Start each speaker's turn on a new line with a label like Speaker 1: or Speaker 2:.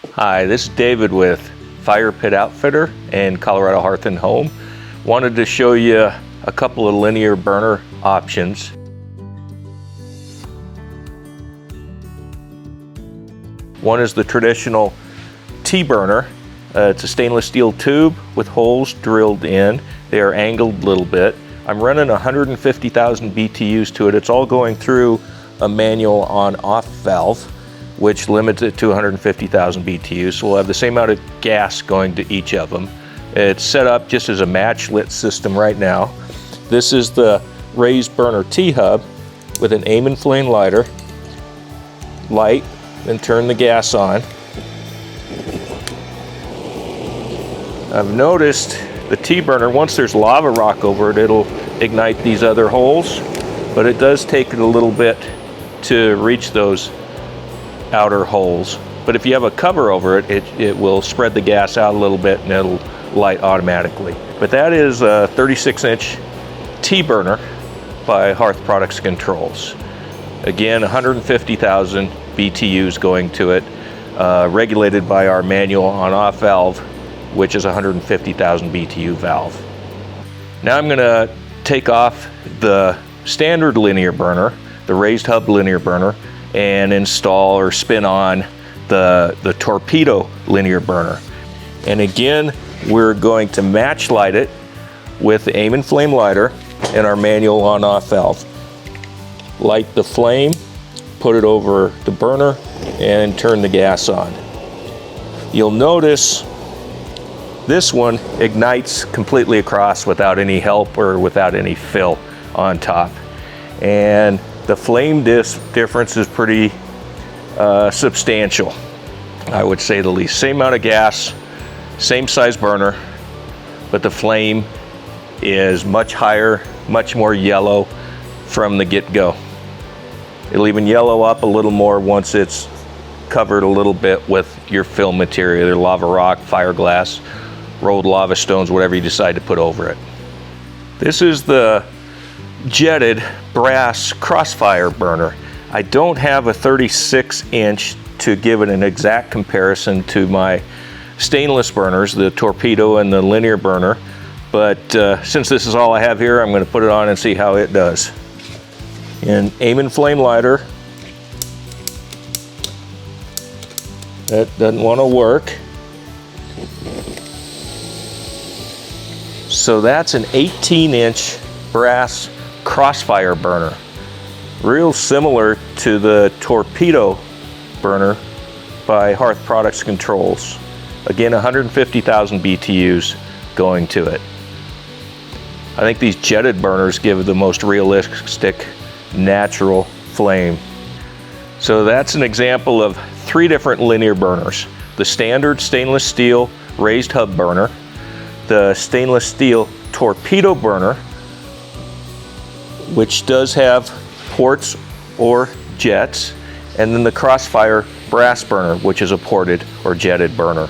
Speaker 1: Hi, this is David with Fire Pit Outfitter and Colorado Hearth and Home. Wanted to show you a couple of linear burner options. One is the traditional T-burner. It's a stainless steel tube with holes drilled in. They are angled a little bit. I'm running 150,000 BTUs to it. It's all going through a manual on-off valve, which limits it to 150,000 BTUs. So we'll have the same amount of gas going to each of them. It's set up just as a match lit system right now. This is the raised burner T-hub with an aim and flame lighter. Light, then turn the gas on. I've noticed the T-burner, once there's lava rock over it, it'll ignite these other holes, but it does take it a little bit to reach those outer holes. But if you have a cover over it, it will spread the gas out a little bit and it'll light automatically. But that is a 36-inch T-burner by Hearth Products Controls. Again, 150,000 BTUs going to it, regulated by our manual on-off valve, which is a 150,000 BTU valve. Now I'm gonna take off the standard linear burner, the raised hub linear burner, and install or spin on the torpedo linear burner. And again, we're going to match light it with the aim and flame lighter and our manual on-off valve. Light the flame, put it over the burner, and turn the gas on. You'll notice this one ignites completely across without any help or without any fill on top. And the flame difference is pretty substantial, I would say the least. Same amount of gas, same size burner, but the flame is much higher, much more yellow from the get-go. It'll even yellow up a little more once it's covered a little bit with your fill material, either lava rock, fiberglass, rolled lava stones, whatever you decide to put over it. This is the jetted brass Crossfire burner. I don't have a 36-inch to give it an exact comparison to my stainless burners, the torpedo and the linear burner, but since this is all I have here, I'm going to put it on and see how it does. And aim and flame lighter. That doesn't want to work. So that's an 18-inch brass Crossfire burner. Real similar to the torpedo burner by Hearth Products Controls. Again, 150,000 BTUs going to it. I think these jetted burners give the most realistic, natural flame. So that's an example of 3 different linear burners. The standard stainless steel raised hub burner, the stainless steel torpedo burner, which does have ports or jets, and then the Crossfire brass burner, which is a ported or jetted burner.